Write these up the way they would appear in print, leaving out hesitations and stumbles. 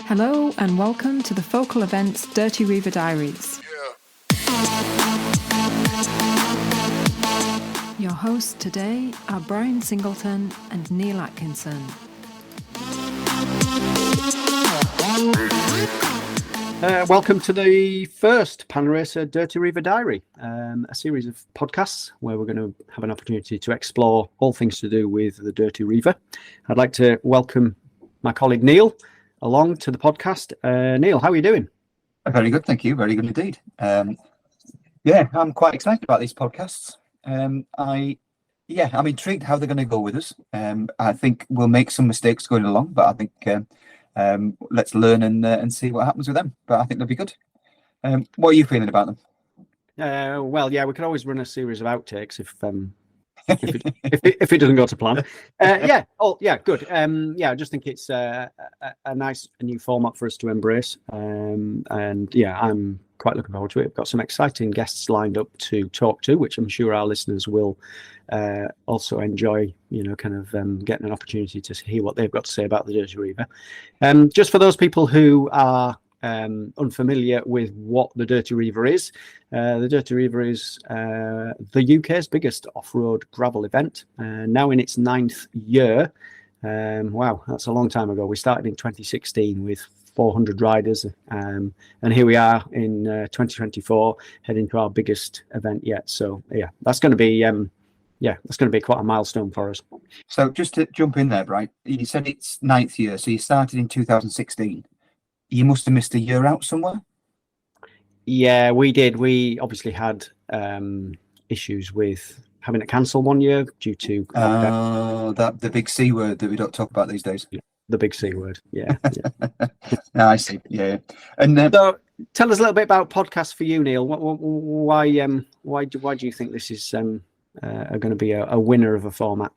Hello and welcome to the focal events Dirty Reiver Diaries. Your hosts today are Brian Singleton and Neil Atkinson. Welcome to the first Panaracer Dirty Reiver Diary, a series of podcasts where we're going to have an opportunity to explore all things to do with the Dirty Reiver. I'd like to welcome my colleague Neil along to the podcast. Neil, how are you doing? Very good, thank you. Very good indeed. I'm quite excited about these podcasts. I'm intrigued how they're going to go with us. I think we'll make some mistakes going along, but I think let's learn and see what happens with them. But I think they'll be good. What are you feeling about them? We could always run a series of outtakes if it doesn't go to plan. Good. I just think it's a nice new format for us to embrace. I'm quite looking forward to it. We've got some exciting guests lined up to talk to, which I'm sure our listeners will also enjoy, getting an opportunity to hear what they've got to say about the Dirty Reiver. Just for those people who are unfamiliar with what the Dirty Reiver is, the Dirty Reiver is the UK's biggest off-road gravel event, now in its 9th year. Wow, that's a long time ago. We started in 2016 with 400 riders, and here we are in 2024 heading to our biggest event yet. So that's going to be quite a milestone for us. So just to jump in there, Brian, you said it's 9th year, so you started in 2016. You must have missed a year out somewhere. Yeah, we did. We obviously had issues with having to cancel one year due to the big C word that we don't talk about these days. The big C word. Yeah. I see. Yeah. And so, tell us a little bit about podcasts for you, Neil. Why do you think this is going to be a winner of a format?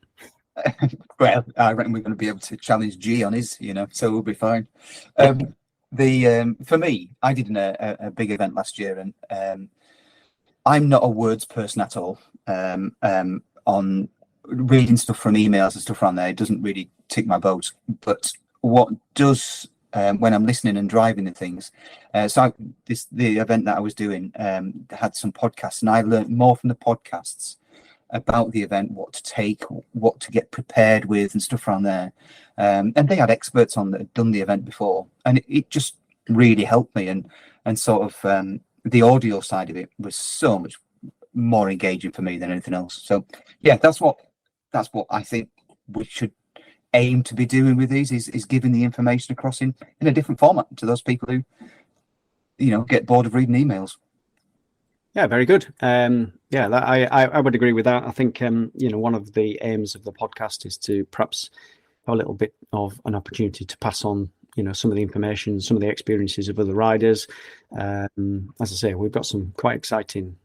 Well, I reckon we're going to be able to challenge G on his, so we'll be fine. For me, I did a big event last year, and I'm not a words person at all. On reading stuff from emails and stuff around there, it doesn't really tick my boat. But what does, when I'm listening and driving and things, the event that I was doing had some podcasts, and I learned more from the podcasts about the event, what to take, what to get prepared with, and stuff around there. And they had experts on that had done the event before, and it just really helped me. And sort of the audio side of it was so much more engaging for me than anything else. So yeah, that's what I think we should aim to be doing with these is giving the information across in a different format to those people who get bored of reading emails. Yeah, very good. I would agree with that. I think one of the aims of the podcast is to perhaps have a little bit of an opportunity to pass on some of the information, some of the experiences of other riders. As I say, we've got some quite exciting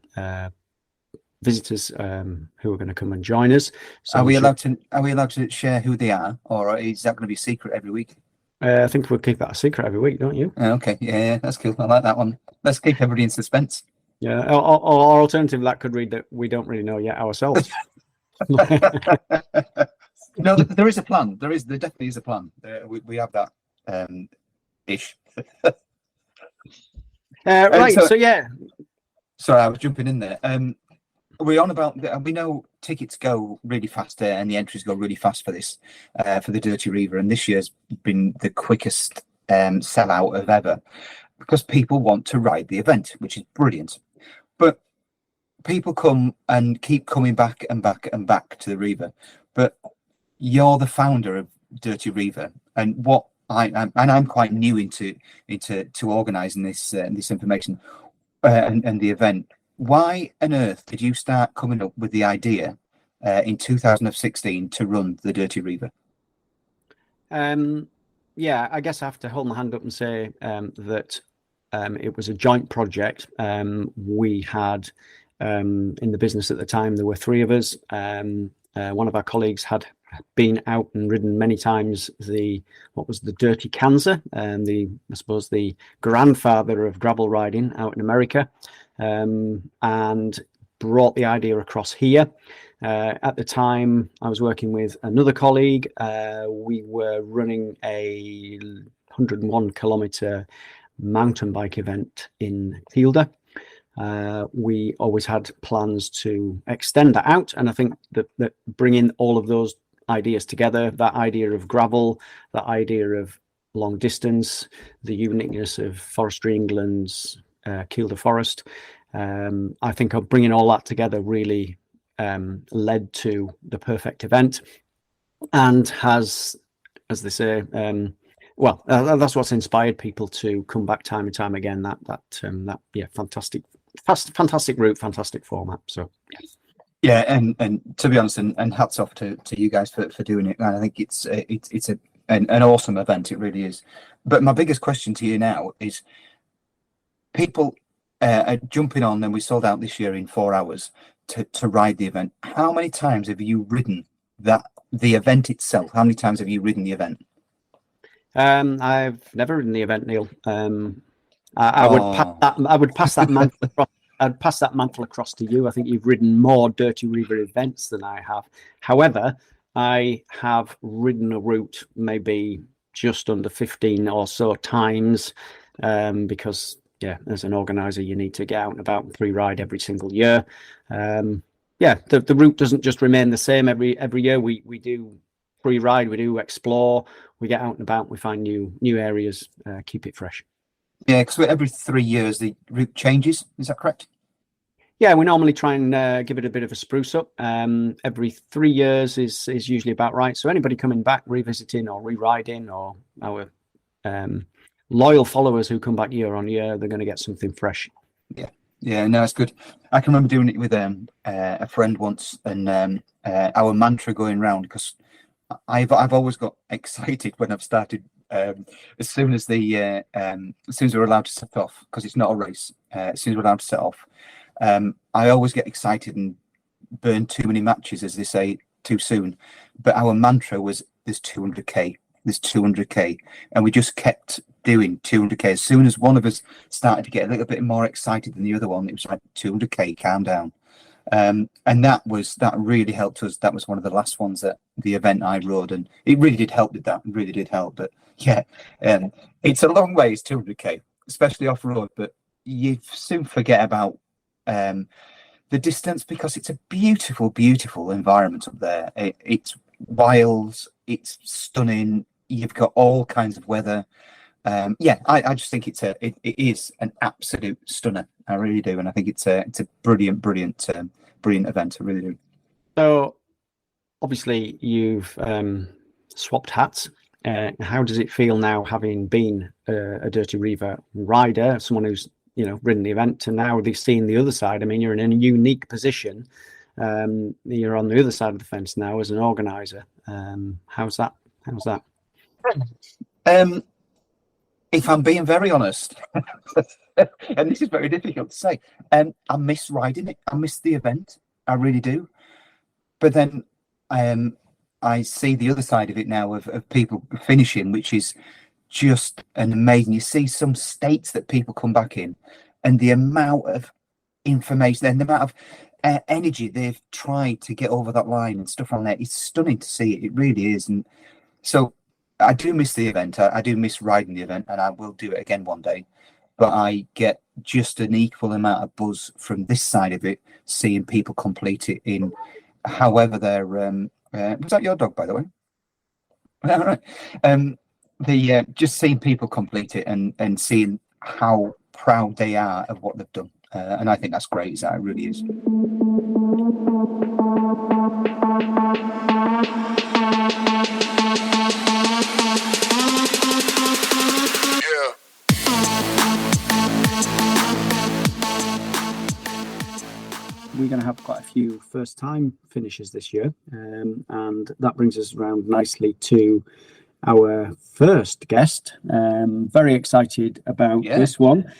visitors who are going to come and join us. So are we allowed to share who they are, or is that going to be secret every week? I think we'll keep that a secret every week, don't you? Okay, yeah, that's cool. I like that one. Let's keep everybody in suspense. Yeah, or alternative, that could read that we don't really know yet ourselves. No, there is a plan. There definitely is a plan. We have that ish. Right. So yeah. Sorry, I was jumping in there. We're on about. We know tickets go really fast and the entries go really fast for this, for the Dirty Reiver, and this year's been the quickest sellout of ever because people want to ride the event, which is brilliant. But people come and keep coming back and back and back to the Reiver. But you're the founder of Dirty Reiver, and I'm quite new into organising this information and the event. Why on earth did you start coming up with the idea in 2016 to run the Dirty Reiver? I guess I have to hold my hand up and say that it was a joint project. We had in the business at the time, there were 3 of us. One of our colleagues had been out and ridden many times the Dirty Kansas, I suppose the grandfather of gravel riding out in America, and brought the idea across here. At the time, I was working with another colleague. We were running a 101 kilometre mountain bike event in Kielder. We always had plans to extend that out, and I think that bringing all of those ideas together, that idea of gravel, that idea of long distance, the uniqueness of Forestry England's Kielder Forest, I think of bringing all that together really led to the perfect event, and has, as they say, that's what's inspired people to come back time and time again. Fantastic route, fantastic format. So yeah, and to be honest, and hats off to you guys for doing it. And I think it's an awesome event. It really is. But my biggest question to you now is, people are jumping on, and we sold out this year in 4 hours to ride the event. How many times have you ridden the event itself? How many times have you ridden the event? I've never ridden the event, Neil. I would pass that mantle across. I'd pass that mantle across to you. I think you've ridden more Dirty Reiver events than I have. However, I have ridden a route maybe just under 15 or so times, because as an organizer, you need to get out and about and pre-ride every single year. The route doesn't just remain the same every year. We do pre-ride, we do explore, we get out and about, we find new areas, keep it fresh. Yeah, because every 3 years the route changes. Is that correct? Yeah, we normally try and give it a bit of a spruce up. Every 3 years is usually about right. So anybody coming back, revisiting or re-riding, or our loyal followers who come back year on year, they're going to get something fresh. Yeah, no, it's good. I can remember doing it with a friend once, and our mantra going round, because I've always got excited when I've started. As soon as we're allowed to set off, because it's not a race. As soon as we're allowed to set off, I always get excited and burn too many matches, as they say, too soon. But our mantra was, "There's 200k. There's 200k," and we just kept doing 200k. As soon as one of us started to get a little bit more excited than the other one, it was like 200k, calm down. And that really helped us. That was one of the last ones that the event I rode, and it really did help with that. It really did help. But yeah, it's a long way, it's 200k, especially off road. But you soon forget about the distance, because it's a beautiful, beautiful environment up there. It's wild, it's stunning. You've got all kinds of weather. I just think it is an absolute stunner. I really do, and I think it's a brilliant event. I really do. So, obviously, you've swapped hats. How does it feel now, having been a Dirty Reiver rider, someone who's ridden the event, and now they've seen the other side? I mean, you're in a unique position. You're on the other side of the fence now as an organizer. How's that? If I'm being very honest, and this is very difficult to say, I miss riding it. I miss the event. I really do. But then I see the other side of it now, of people finishing, which is just an amazing. You see some states that people come back in, and the amount of information and the amount of energy they've tried to get over that line and stuff on there. It's stunning to see it. It really is. And so I do miss the event. I do miss riding the event, and I will do it again one day. But I get just an equal amount of buzz from this side of it, seeing people complete it in however they're. Was that your dog, by the way? All right. Just seeing people complete it and seeing how proud they are of what they've done, and I think that's great. It really is. We're going to have quite a few first-time finishes this year, and that brings us around nicely to our first guest. Very excited about this one.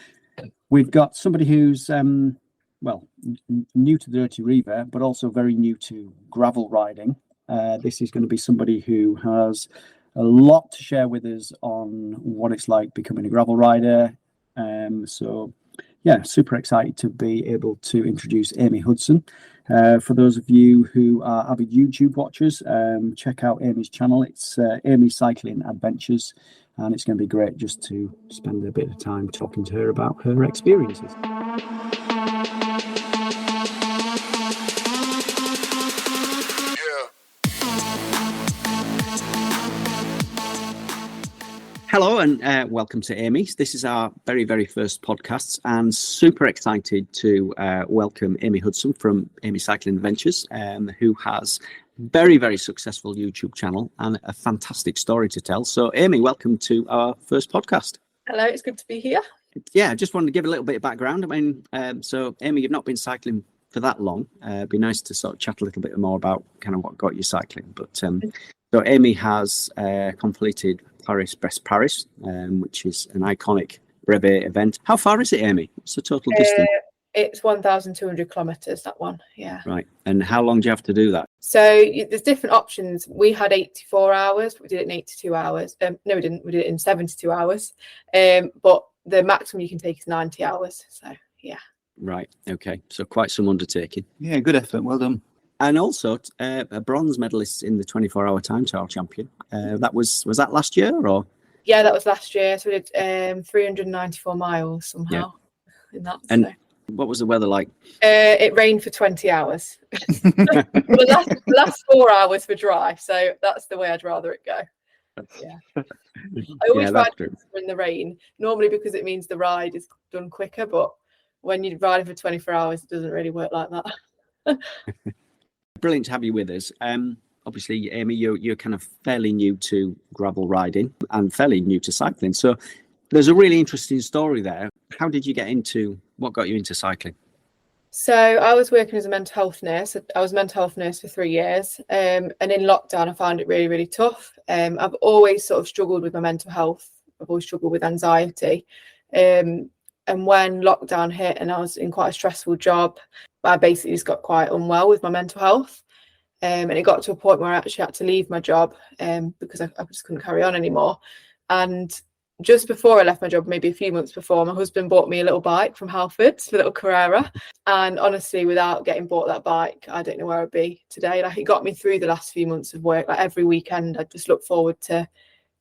We've got somebody who's new to the Dirty Reiver, but also very new to gravel riding. This is going to be somebody who has a lot to share with us on what it's like becoming a gravel rider. Super excited to be able to introduce Amy Hudson. For those of you who are avid YouTube watchers, check out Amy's channel. It's Amy Cycling Adventures. and it's going to be great just to spend a bit of time talking to her about her experiences. Hello and welcome to Amy's. This is our very, very first podcast, and super excited to welcome Amy Hudson from Amy Cycling Adventures, who has very, very successful YouTube channel and a fantastic story to tell. So Amy, welcome to our first podcast. Hello, it's good to be here. Yeah, I just wanted to give a little bit of background. I mean, so Amy, you've not been cycling for that long. It'd be nice to sort of chat a little bit more about kind of what got you cycling. But so Amy has completed Paris, which is an iconic brevet event. How far is it, Amy? What's the total distance? It's 1,200 kilometres, that one, yeah. Right, and how long do you have to do that? So there's different options. We had 84 hours, but we did it in 82 hours. No, we didn't. We did it in 72 hours. But the maximum you can take is 90 hours, so yeah. Right, okay, so quite some undertaking. Yeah, good effort, well done. And also a bronze medalist in the 24-hour time trial champion. Was that last year or? Yeah, that was last year. So we did 394 miles somehow in that. And so. What was the weather like? It rained for 20 hours. the last 4 hours were dry, so that's the way I'd rather it go. Yeah. I always ride in the rain, normally because it means the ride is done quicker, but when you're riding for 24 hours, it doesn't really work like that. Brilliant to have you with us. Obviously, Amy, you're kind of fairly new to gravel riding and fairly new to cycling. So there's a really interesting story there. How did you get into, what got you into cycling? So I was working as a mental health nurse. I was a mental health nurse for 3 years. And in lockdown, I found it really, really tough. I've always sort of struggled with my mental health. I've always struggled with anxiety. And when lockdown hit and I was in quite a stressful job, I basically just got quite unwell with my mental health. And it got to a point where I actually had to leave my job because I just couldn't carry on anymore. And just before I left my job, maybe a few months before, my husband bought me a little bike from Halfords, a little Carrera. And honestly, without getting bought that bike, I don't know where I'd be today. Like, it got me through the last few months of work. Like, every weekend, I just look forward to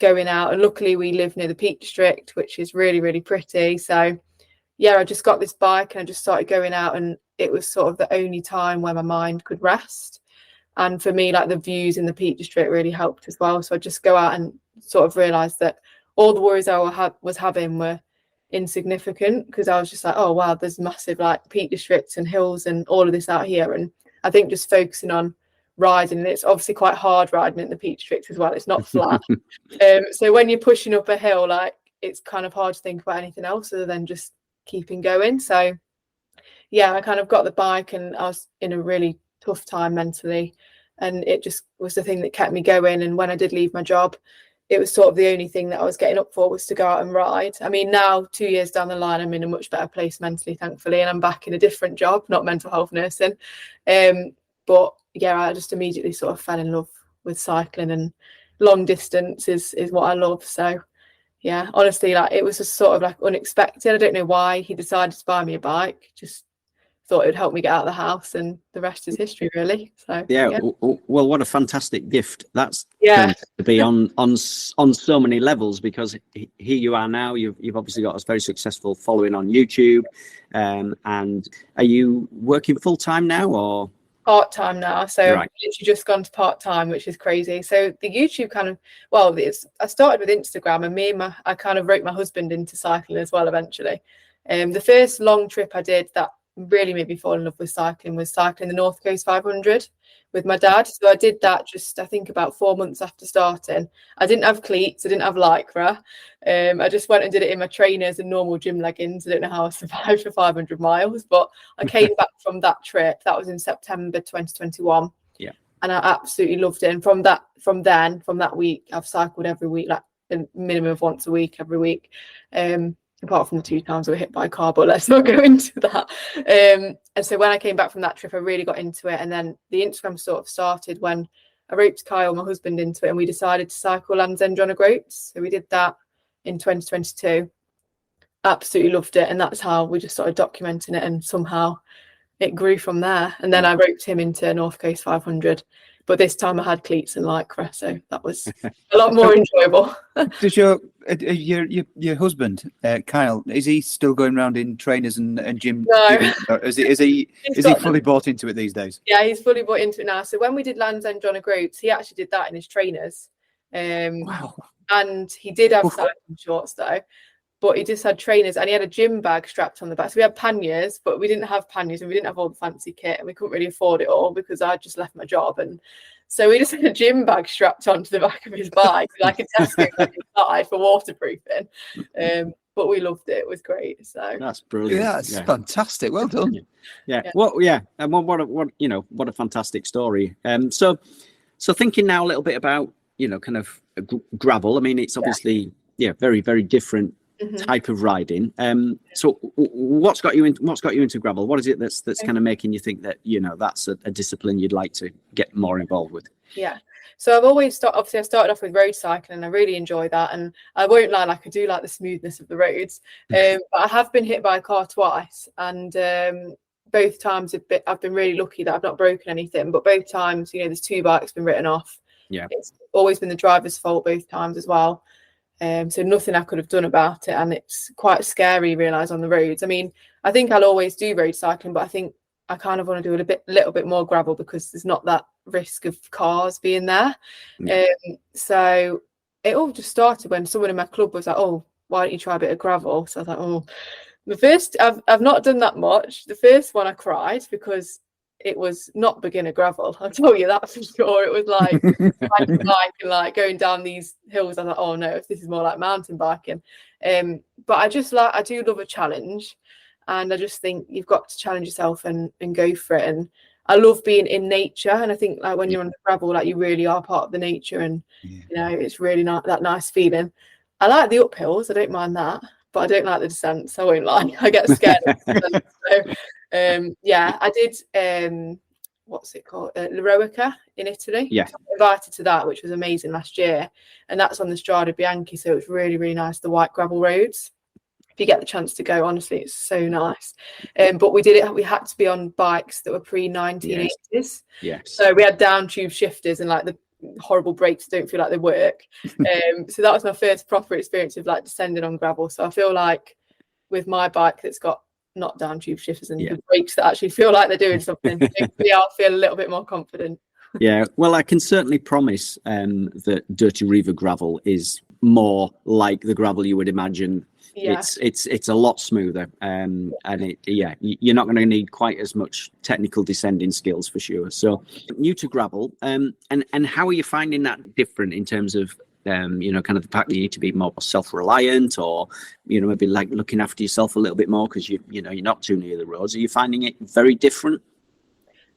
going out. And luckily, we live near the Peak District, which is really, really pretty. So yeah, I just got this bike and I just started going out, and it was sort of the only time where my mind could rest. And for me, like, the views in the Peak District really helped as well. So I just go out and sort of realised that all the worries I was having were insignificant, because I was just like, oh wow, there's massive like Peak Districts and hills and all of this out here. And I think just focusing on riding, and it's obviously quite hard riding in the Peak District as well, it's not flat. So when you're pushing up a hill, like, it's kind of hard to think about anything else other than just keeping going. So yeah, I kind of got the bike and I was in a really tough time mentally, and it just was the thing that kept me going. And when I did leave my job, it was sort of the only thing that I was getting up for, was to go out and ride. I mean, now 2 years down the line, I'm in a much better place mentally, thankfully, and I'm back in a different job, not mental health nursing. But yeah, I just immediately sort of fell in love with cycling, and long distance is what I love. So yeah, honestly, like, it was just sort of like unexpected. I don't know why he decided to buy me a bike. Just thought it would help me get out of the house, and the rest is history, really. So yeah. Well, what a fantastic gift that's going to be on so many levels, because here you are now. You've obviously got a very successful following on YouTube, and are you working full time now or part-time now? So right. I've literally just gone to part-time, which is crazy. So the YouTube kind of, well, I started with Instagram, and I kind of roped my husband into cycling as well eventually. The first long trip I did that really made me fall in love with cycling was cycling the North Coast 500 with my dad. So I did that just, I think, about 4 months after starting. I didn't have cleats, I didn't have lycra. I just went and did it in my trainers and normal gym leggings. I don't know how I survived for 500 miles, but I came back from that trip. That was in September 2021. Yeah, and I absolutely loved it. And from that week, I've cycled every week, like a minimum of once a week, every week. Apart from the 2 times I were hit by a car, but let's not go into that. And so when I came back from that trip, I really got into it. And then the Instagram sort of started when I roped Kyle, my husband, into it, and we decided to cycle Land's End John O'Groats. So we did that in 2022. Absolutely loved it. And that's how we just started documenting it, and somehow it grew from there. And then I roped him into North Coast 500 But this time I had cleats and lycra, so that was a lot more enjoyable. Does your husband Kyle, is he still going around in trainers and gym? No. Is he fully bought into it these days? Yeah, he's fully bought into it now. So when we did Land's End John O'Groats, he actually did that in his trainers. Wow. And he did have cycling shorts though, but he just had trainers and he had a gym bag strapped on the back. So we had panniers, but we didn't have panniers and we didn't have all the fancy kit and we couldn't really afford it all because I just left my job. And so we just had a gym bag strapped onto the back of his bike, like a Tesco inside for waterproofing. But we loved it. It was great. So that's brilliant. Yeah, it's fantastic. Well done. Yeah. Well, yeah. And what a fantastic story. So thinking now a little bit about, kind of gravel. I mean, it's obviously very, very different type of riding. So what's got you into gravel? What is it that's kind of making you think that that's a discipline you'd like to get more involved with? Yeah. So I've always I started off with road cycling and I really enjoy that. And I won't lie, like I do like the smoothness of the roads. But I have been hit by a car twice, and both times I've been really lucky that I've not broken anything. But both times, there's 2 bikes been written off. Yeah. It's always been the driver's fault both times as well. So nothing I could have done about it, and it's quite scary, realise, on the roads. I mean, I think I'll always do road cycling, but I think I kind of want to do a little bit more gravel because there's not that risk of cars being there. So it all just started when someone in my club was like, "Oh, why don't you try a bit of gravel?" So I was like, "Oh, the first I've not done that much. The first one I cried because it was not beginner gravel. I'll tell you that for sure. It was like riding bike and like going down these hills. I was like, oh no, this is more like mountain biking. But I do love a challenge, and I just think you've got to challenge yourself and go for it. And I love being in nature, and I think like when you're on the gravel, like you really are part of the nature, and it's really not that nice feeling. I like the uphills. I don't mind that, but I don't like the descents. I won't lie. I get scared of the descents, so. I did what's it called, L'Eroica in Italy. I got invited to that, which was amazing last year, and that's on the Strada Bianchi, so it was really, really nice, the white gravel roads. If you get the chance to go, honestly, it's so nice. But we had to be on bikes that were pre-1980s. So we had down tube shifters and like the horrible brakes don't feel like they work. So that was my first proper experience of like descending on gravel. So I feel like with my bike that's got not down tube shifters and the brakes that actually feel like they're doing something, I'll feel a little bit more confident. Well, I can certainly promise that Dirty Reiver gravel is more like the gravel you would imagine. It's a lot smoother, and you're not going to need quite as much technical descending skills for sure. So new to gravel, and how are you finding that different in terms of kind of the fact that you need to be more self-reliant, or maybe like looking after yourself a little bit more because you're not too near the roads? Are you finding it very different?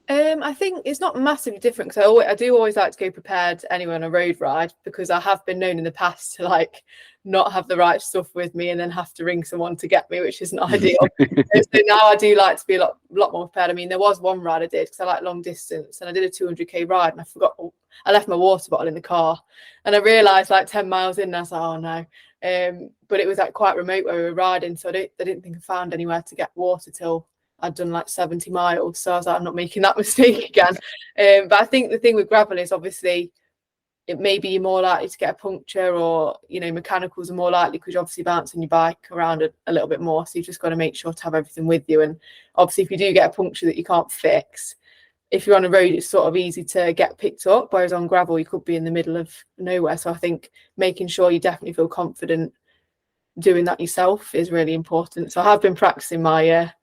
I think it's not massively different because I do always like to go prepared anyway on a road ride, because I have been known in the past to like not have the right stuff with me and then have to ring someone to get me, which isn't ideal. So now I do like to be a lot more prepared. I mean, there was one ride I did because I like long distance, and I did a 200k ride and I left my water bottle in the car, and I realised like 10 miles in, and I was like, oh no. But it was like quite remote where we were riding, so I didn't think I found anywhere to get water till I'd done like 70 miles. So I was like, I'm not making that mistake again. But I think the thing with gravel is obviously it may be more likely to get a puncture, or mechanicals are more likely because you're obviously bouncing your bike around a little bit more, so you've just got to make sure to have everything with you. And obviously if you do get a puncture that you can't fix, if you're on a road it's sort of easy to get picked up, whereas on gravel you could be in the middle of nowhere. So I think making sure you definitely feel confident doing that yourself is really important. So I have been practicing my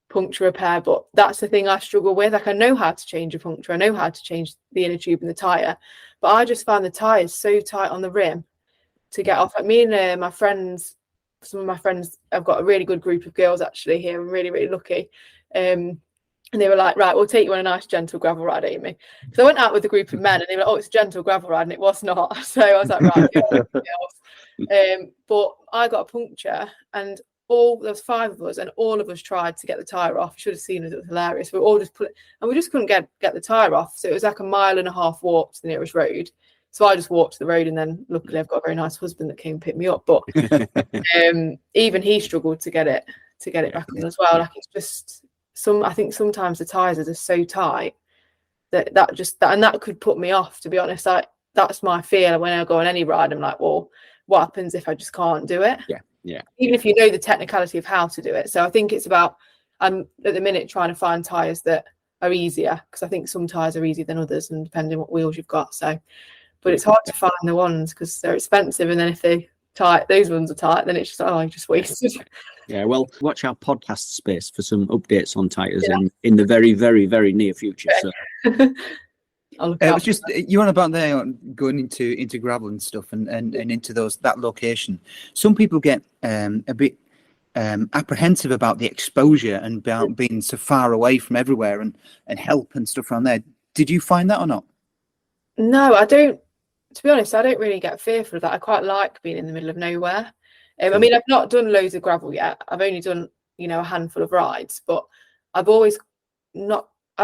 puncture repair, but that's the thing I struggle with. Like I know how to change a puncture, I know how to change the inner tube and the tire, but I just find the tires so tight on the rim to get off. Like me and my friends, some of my friends, I've got a really good group of girls actually here. I'm really, really lucky. And they were like, right, we'll take you on a nice gentle gravel ride, Amy. So I went out with a group of men and they were like, oh, it's a gentle gravel ride, and it was not. So I was like, right. But I got a puncture, and there was 5 of us, and all of us tried to get the tyre off. You should have seen it. It was hilarious. We all just and we just couldn't get the tyre off. So it was like a 1.5 mile walk to the nearest road. So I just walked to the road, and then luckily I've got a very nice husband that came and picked me up. But even he struggled to get it back on as well. Like it's just I think sometimes the tyres are just so tight and that could put me off, to be honest. That's my fear when I go on any ride. I'm like, well, what happens if I just can't do it? Yeah. Even if you know the technicality of how to do it. So I think it's about, I'm at the minute trying to find tyres that are easier, because I think some tyres are easier than others, and depending what wheels you've got. So, but it's hard to find the ones because they're expensive, and then if they tight, those ones are tight, then it's just, I just wasted. Yeah, well, watch our podcast space for some updates on tyres in the very, very, very near future. So. It was just, you're on about there going into gravel and stuff, and into that location. Some people get a bit apprehensive about the exposure and about being so far away from everywhere and help and stuff around there. Did you find that or not? No, I don't. To be honest, I don't really get fearful of that. I quite like being in the middle of nowhere. I mean, I've not done loads of gravel yet. I've only done, a handful of rides, but I've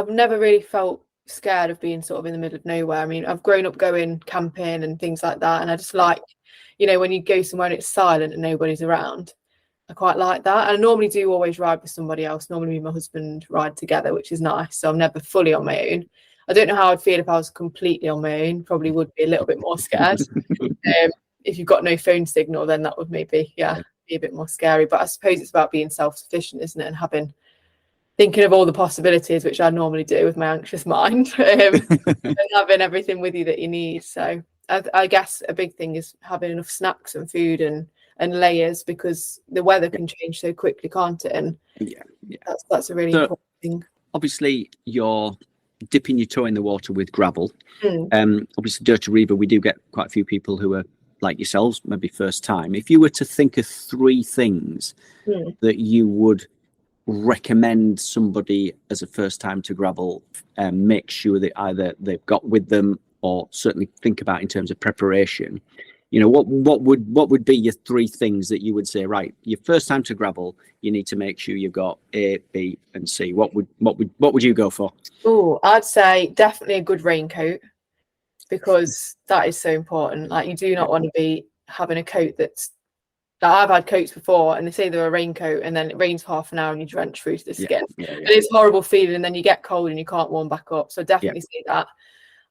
never really felt scared of being sort of in the middle of nowhere. I mean, I've grown up going camping and things like that, and I just like, when you go somewhere and it's silent and nobody's around, I quite like that. And I normally do always ride with somebody else. Normally me and my husband ride together, which is nice. So I'm never fully on my own. I don't know how I'd feel if I was completely on my own. Probably would be a little bit more scared. If you've got no phone signal, then that would maybe, be a bit more scary. But I suppose it's about being self-sufficient, isn't it? And thinking of all the possibilities, which I normally do with my anxious mind, and having everything with you that you need. So I guess a big thing is having enough snacks and food and layers, because the weather can change so quickly, can't it? And that's a really important thing. Obviously, you're dipping your toe in the water with gravel. Obviously, Dirty Reiver, we do get quite a few people who are like yourselves, maybe first time. If you were to think of 3 things that you would recommend somebody as a first time to gravel, make sure that either they've got with them or certainly think about in terms of preparation, what would be your 3 things that you would say, right, your first time to gravel, you need to make sure you've got A, B and C? What would you go for? Oh, I'd say definitely a good raincoat, because that is so important. Like, you do not want to be having a coat that's, like, I've had coats before and they say they're a raincoat and then it rains for half an hour and you drench through to the skin. And it's a horrible feeling, and then you get cold and you can't warm back up. So definitely say that.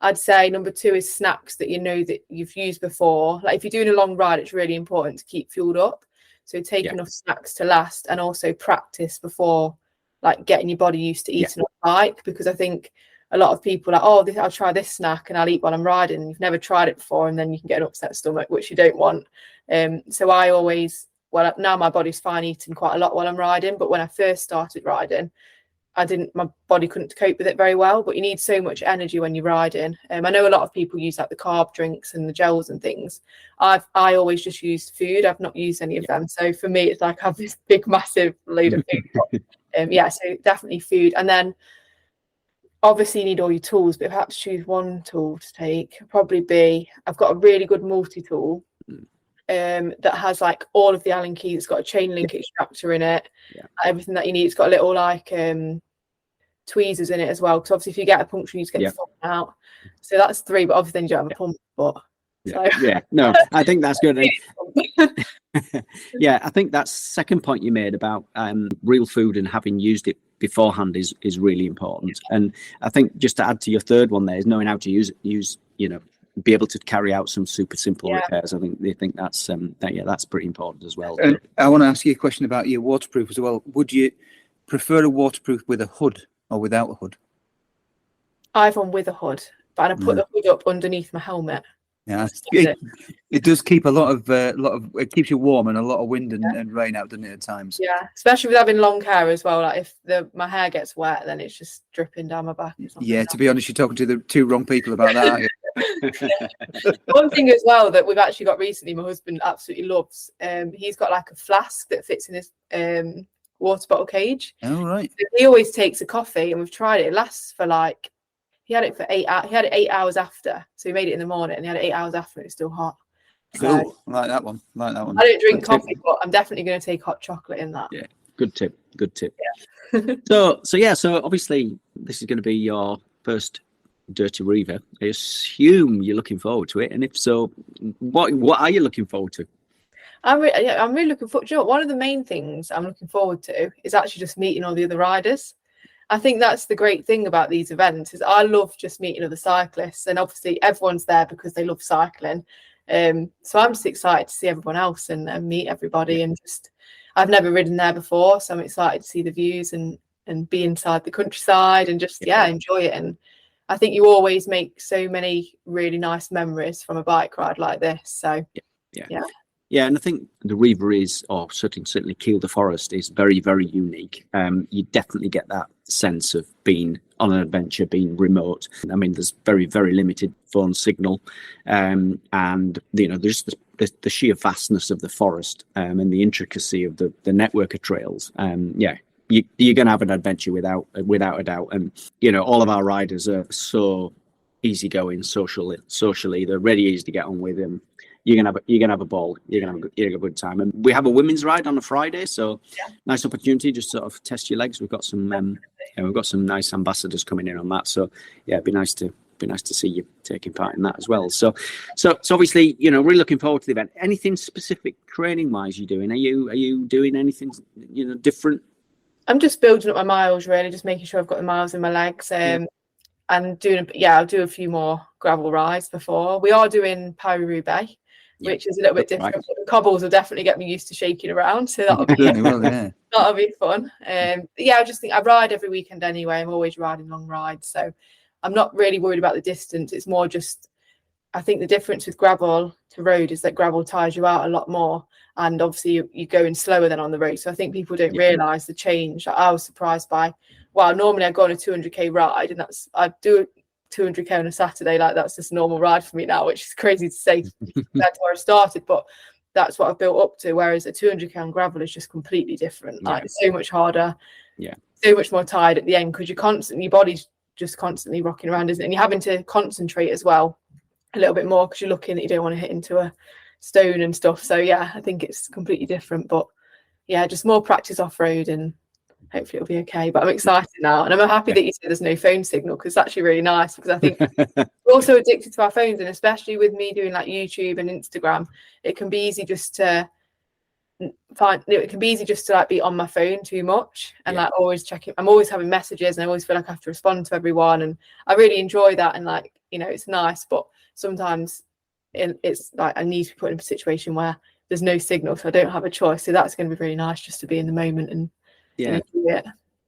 I'd say number 2 is snacks that that you've used before. Like, if you're doing a long ride, it's really important to keep fueled up. So take enough snacks to last, and also practice before, like, getting your body used to eating on a bike, because I think a lot of people are like, I'll try this snack and I'll eat while I'm riding. And you've never tried it before, and then you can get an upset stomach, which you don't want. So I always, now my body's fine eating quite a lot while I'm riding, but when I first started riding, my body couldn't cope with it very well. But you need so much energy when you're riding. I know a lot of people use like the carb drinks and the gels and things. I always just used food. I've not used any of them. So for me, it's like I have this big, massive load of food. So definitely food. And then obviously you need all your tools, but perhaps choose one tool to take. Probably I've got a really good multi-tool that has like all of the Allen keys. It's got a chain link extractor in it, everything that you need. It's got a little like tweezers in it as well, because obviously if you get a puncture you need to get the foot out. So that's 3, but obviously then you don't have a pump. But no, I think that's good. I think that second point you made about real food and having used it beforehand is really important. And I think just to add to your third one there is knowing how to use be able to carry out some super simple repairs. I think they think that's that's pretty important as well. And I want to ask you a question about your waterproof as well. Would you prefer a waterproof with a hood or without a hood? I've one with a hood, but I put the hood up underneath my helmet. Yeah, it does keep a lot of it keeps you warm and a lot of wind and rain out, doesn't it, at times? Yeah, especially with having long hair as well. Like if my hair gets wet, then it's just dripping down my back. Yeah, to be honest, you're talking to the 2 wrong people about that, aren't you? One thing as well that we've actually got recently, my husband absolutely loves. He's got like a flask that fits in his water bottle cage. Oh right. So he always takes a coffee, and we've tried it. It lasts for like. He had it for 8 hours. He had it 8 hours after. So he made it in the morning and he had it 8 hours after, and it's still hot. So, like that one. I don't drink coffee, but I'm definitely going to take hot chocolate in that. Yeah, good tip. Yeah. So obviously this is going to be your first Dirty Reiver. I assume you're looking forward to it, and if so, what are you looking forward to? I'm really looking forward. Do you know what? One of the main things I'm looking forward to is actually just meeting all the other riders. I think that's the great thing about these events is I love just meeting other cyclists, and obviously everyone's there because they love cycling. So I'm just excited to see everyone else and meet everybody, and just I've never ridden there before, so I'm excited to see the views and be inside the countryside and just enjoy it. And I think you always make so many really nice memories from a bike ride like this. So yeah, and I think the Reiver is, or certainly Kiel de Forest is very, very unique. You definitely get that sense of being on an adventure, being remote. I mean, there's very, very limited phone signal, and there's the sheer vastness of the forest and the intricacy of the network of trails. You're going to have an adventure without a doubt. And all of our riders are so easygoing socially. They're really easy to get on with, and you're gonna have a ball. You're gonna have a good time. And we have a women's ride on a Friday, so nice opportunity just sort of test your legs. We've got some nice ambassadors coming in on that. So yeah, it'd be nice to see you taking part in that as well. So obviously, really looking forward to the event. Anything specific training wise you're doing? Are you doing anything different? I'm just building up my miles, really, just making sure I've got the miles in my legs. And I'll do a few more gravel rides before. We are doing Panaracer, which is a little bit different. Right. The cobbles will definitely get me used to shaking around, so that'll be fun. I just think I ride every weekend anyway. I'm always riding long rides, so I'm not really worried about the distance. It's more just, I think the difference with gravel to road is that gravel tires you out a lot more, and obviously you're going slower than on the road. So I think people don't realise the change. I was surprised by. Well, normally I go on a 200k ride, and I do 200k on a Saturday. Like, that's just a normal ride for me now, which is crazy to say compared to where I started, but that's what I've built up to. Whereas a 200k on gravel is just completely different. Like, it's so much harder, so much more tired at the end, because your body's just constantly rocking around, isn't it? And you're having to concentrate as well a little bit more because you're looking that you don't want to hit into a stone and stuff. So yeah, I think it's completely different, but yeah, just more practice off road, and hopefully it'll be okay. But I'm excited now, and I'm happy that you said there's no phone signal, because it's actually really nice, because I think we're also addicted to our phones, and especially with me doing like YouTube and Instagram, it can be easy just to like be on my phone too much, and like always checking. I'm always having messages, and I always feel like I have to respond to everyone, and I really enjoy that, and like, it's nice, but sometimes it's like I need to be put in a situation where there's no signal, so I don't have a choice. So that's going to be really nice, just to be in the moment and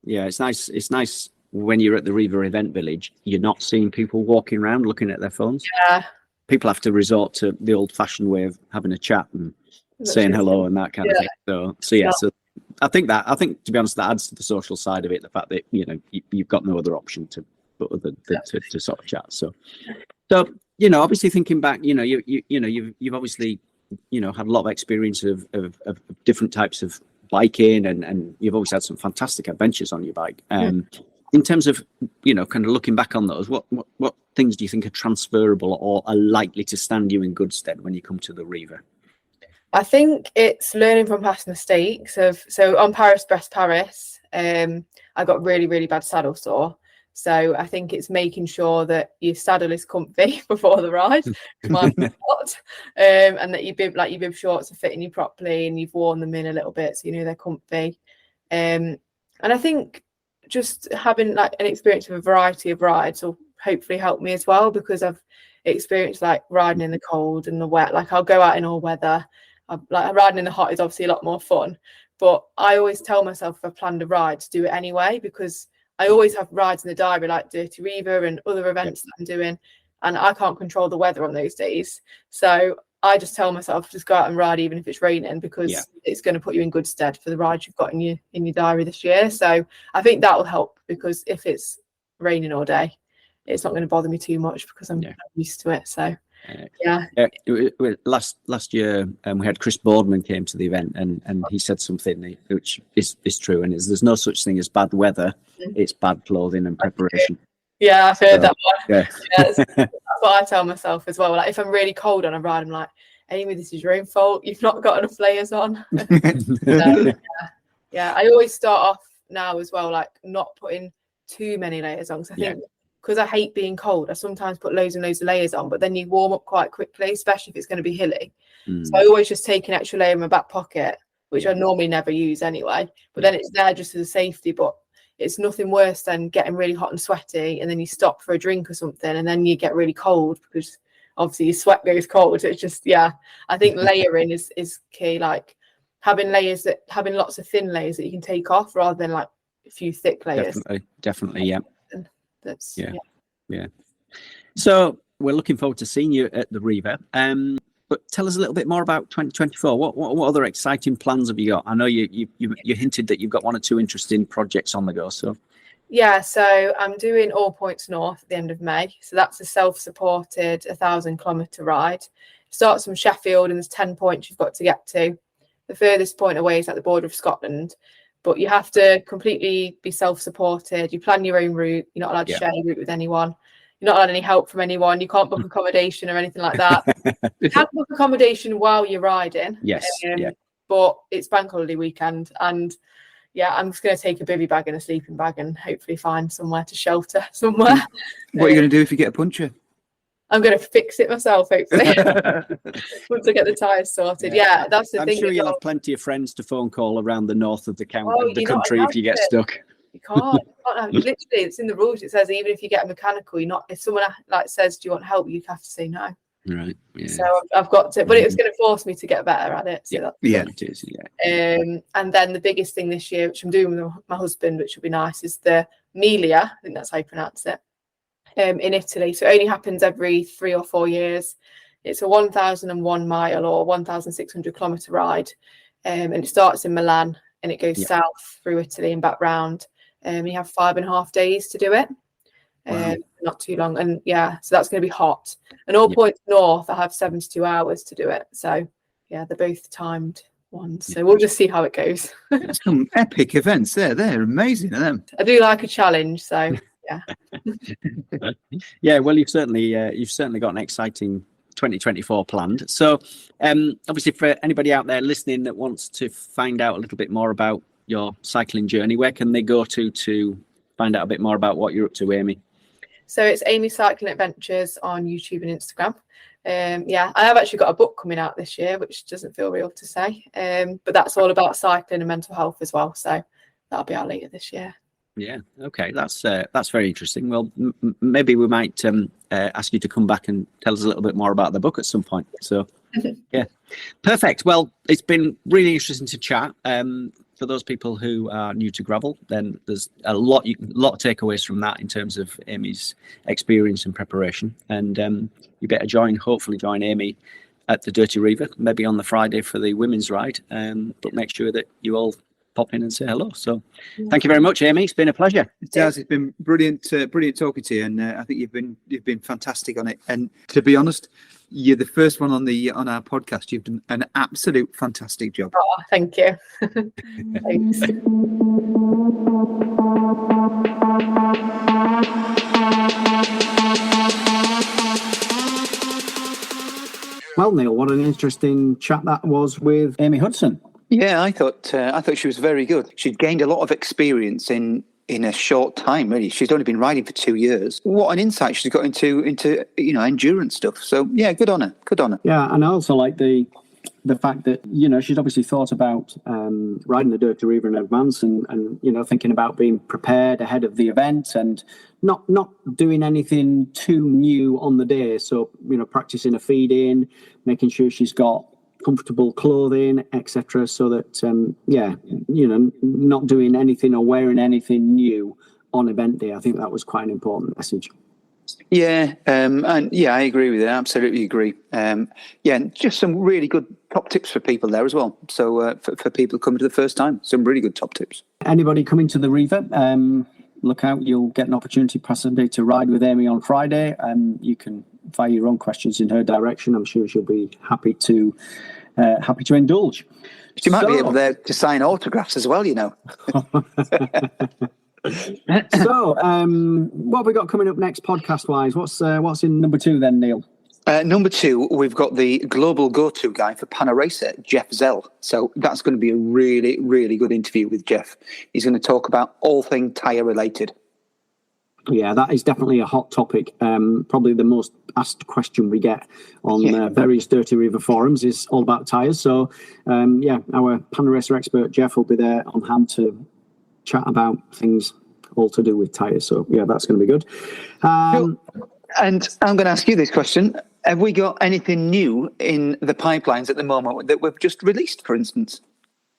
it's nice when you're at the Reiver event village, you're not seeing people walking around looking at their phones. People have to resort to the old-fashioned way of having a chat and saying hello and that kind of thing. So I think to be honest, that adds to the social side of it, the fact that you've got no other option to sort of chat. So obviously thinking back, you've obviously had a lot of experience of different types of biking, and you've always had some fantastic adventures on your bike. In terms of kind of looking back on those, what things do you think are transferable or are likely to stand you in good stead when you come to the Reiver? I think it's learning from past mistakes. So on Paris, I got really, really bad saddle sore. So I think it's making sure that your saddle is comfy before the ride, mine's not, and that your bib shorts are fitting you properly, and you've worn them in a little bit, so they're comfy. And I think just having like an experience of a variety of rides will hopefully help me as well, because I've experienced like riding in the cold and the wet. Like, I'll go out in all weather. Riding in the hot is obviously a lot more fun, but I always tell myself, if I planned a ride, to do it anyway, because I always have rides in the diary, like Dirty Reiver and other events that I'm doing, and I can't control the weather on those days. So I just tell myself, just go out and ride, even if it's raining, because it's going to put you in good stead for the ride you've got in your diary this year. So I think that will help, because if it's raining all day, it's not going to bother me too much, because I'm used to it. So last year we had Chris Boardman came to the event, and he said something which is true, and there's no such thing as bad weather, it's bad clothing and preparation. I've heard that one. That's what I tell myself as well. Like, if I'm really cold on a ride, I'm like, Amy, this is your own fault, you've not got enough layers on. I always start off now as well, like, not putting too many layers on, because I think because I hate being cold, I sometimes put loads and loads of layers on, but then you warm up quite quickly, especially if it's going to be hilly. So I always just take an extra layer in my back pocket, which I normally never use anyway, but then it's there just as a safety. But it's nothing worse than getting really hot and sweaty, and then you stop for a drink or something, and then you get really cold because obviously your sweat goes cold. It's just, I think layering is key. Like having lots of thin layers that you can take off rather than like a few thick layers. Definitely, yeah. That's yeah. So we're looking forward to seeing you at the Reiver. But tell us a little bit more about 2024. What other exciting plans have you got? I know you hinted that you've got 1 or 2 interesting projects on the go. So so I'm doing All Points North at the end of May. So that's a self-supported 1,000-kilometre ride. Starts from Sheffield, and there's 10 points you've got to get to. The furthest point away is at the border of Scotland, but you have to completely be self-supported. You plan your own route. You're not allowed to share your route with anyone. You're not allowed any help from anyone. You can't book accommodation or anything like that. You can book accommodation while you're riding. Yes. But it's bank holiday weekend, and I'm just going to take a bivvy bag and a sleeping bag and hopefully find somewhere to shelter somewhere. What are you going to do if you get a puncture? I'm going to fix it myself, hopefully, once I get the tyres sorted. Yeah, that's the thing. I'm sure you'll have plenty of friends to phone call around the north of the country if you get stuck. You can't have, literally, it's in the rules. It says even if you get a mechanical, if someone like says, "Do you want help?" you have to say no. Right. Yeah. So I've got to, but it's going to force me to get better at it. So it is. Yeah. And then the biggest thing this year, which I'm doing with my husband, which will be nice, is the Melia. I think that's how you pronounce it. In Italy, so it only happens every 3 or 4 years. It's a 1,001 mile or 1,600-kilometre ride, and it starts in Milan and it goes south through Italy and back round. You have 5.5 days to do it. Wow. Not too long, and so that's going to be hot. And All Points North, I have 72 hours to do it. So they're both timed ones. So we'll just see how it goes. Some epic events there. They're amazing, aren't them? I do like a challenge, so. Well, you've certainly got an exciting 2024 planned. So obviously for anybody out there listening that wants to find out a little bit more about your cycling journey, where can they go to find out a bit more about what you're up to, Amy? So it's Amy Cycling Adventures on YouTube and Instagram. I have actually got a book coming out this year, which doesn't feel real to say, but that's all about cycling and mental health as well, so that'll be out later this year. Yeah. Okay. That's very interesting. Well, maybe we might ask you to come back and tell us a little bit more about the book at some point. So, perfect. Well, it's been really interesting to chat. For those people who are new to gravel, then there's a lot of takeaways from that in terms of Amy's experience and preparation. And you better hopefully join Amy at the Dirty Reiver, maybe on the Friday for the women's ride. But make sure that you all pop in and say hello. So thank you very much, Amy. It's been a pleasure. It's been brilliant talking to you, and I think you've been fantastic on it. And to be honest, you're the first one on our podcast. You've done an absolute fantastic job. Oh, thank you. Thanks. Well, Neil, what an interesting chat that was with Amy Hudson. Yeah, I thought she was very good. She'd gained a lot of experience in a short time. Really, she's only been riding for 2 years. What an insight she's got into endurance stuff. So yeah, good on her. Good on her. Yeah, and I also like the fact that she's obviously thought about riding the Dirty Reiver in advance, and thinking about being prepared ahead of the event and not doing anything too new on the day. So practicing a feed in, making sure she's got comfortable clothing, etc., so that not doing anything or wearing anything new on event day. I think that was quite an important message. I agree with it. I absolutely agree. Just some really good top tips for people there as well. So for people coming to the first time, some really good top tips. Anybody coming to the Reiver, look out, you'll get an opportunity possibly to ride with Amy on Friday, and you can fire your own questions in her direction. I'm sure she'll be happy to indulge. She might be able to sign autographs as well, So, what have we got coming up next podcast-wise? What's in number 2 then, Neil? Number 2, we've got the global go-to guy for Panaracer, Jeff Zell. So that's going to be a really, really good interview with Jeff. He's going to talk about all things tyre related. Yeah, that is definitely a hot topic. Probably the most asked question we get on various Dirty Reiver forums is all about tyres. So, our Panaracer expert, Jeff, will be there on hand to chat about things all to do with tyres. So yeah, that's going to be good. Cool. And I'm going to ask you this question. Have we got anything new in the pipelines at the moment that we've just released, for instance?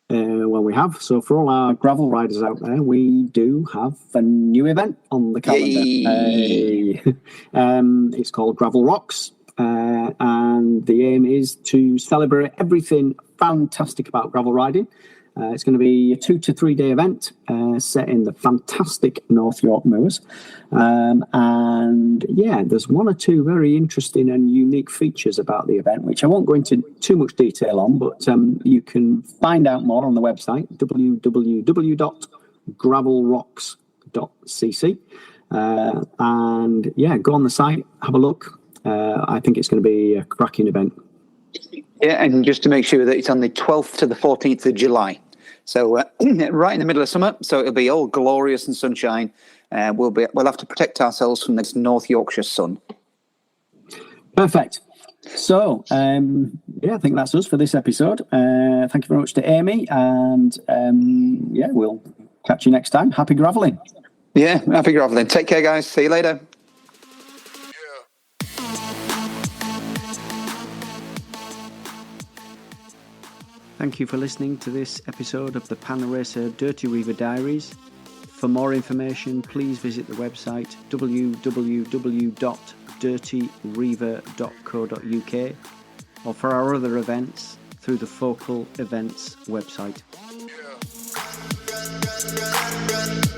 Well, we have. So for all our gravel riders out there, we do have a new event on the calendar. It's called Gravel Rocks. And the aim is to celebrate everything fantastic about gravel riding. It's going to be a 2 to 3 day event set in the fantastic North York Moors. And yeah, there's one or two very interesting and unique features about the event, which I won't go into too much detail on, but you can find out more on the website, www.gravelrocks.cc. And yeah, go on the site, have a look. I think it's going to be a cracking event. Yeah, and just to make sure that it's on the 12th to the 14th of July. So right in the middle of summer, so it'll be all glorious and sunshine. We'll have to protect ourselves from this North Yorkshire sun. Perfect. So yeah, I think that's us for this episode. Thank you very much to Amy, and yeah, we'll catch you next time. Happy gravelling. Yeah, happy gravelling. Take care, guys. See you later. Thank you for listening to this episode of the Panaracer Dirty Reiver Diaries. For more information, please visit the website www.dirtyreiver.co.uk or for our other events through the Focal Events website. Yeah.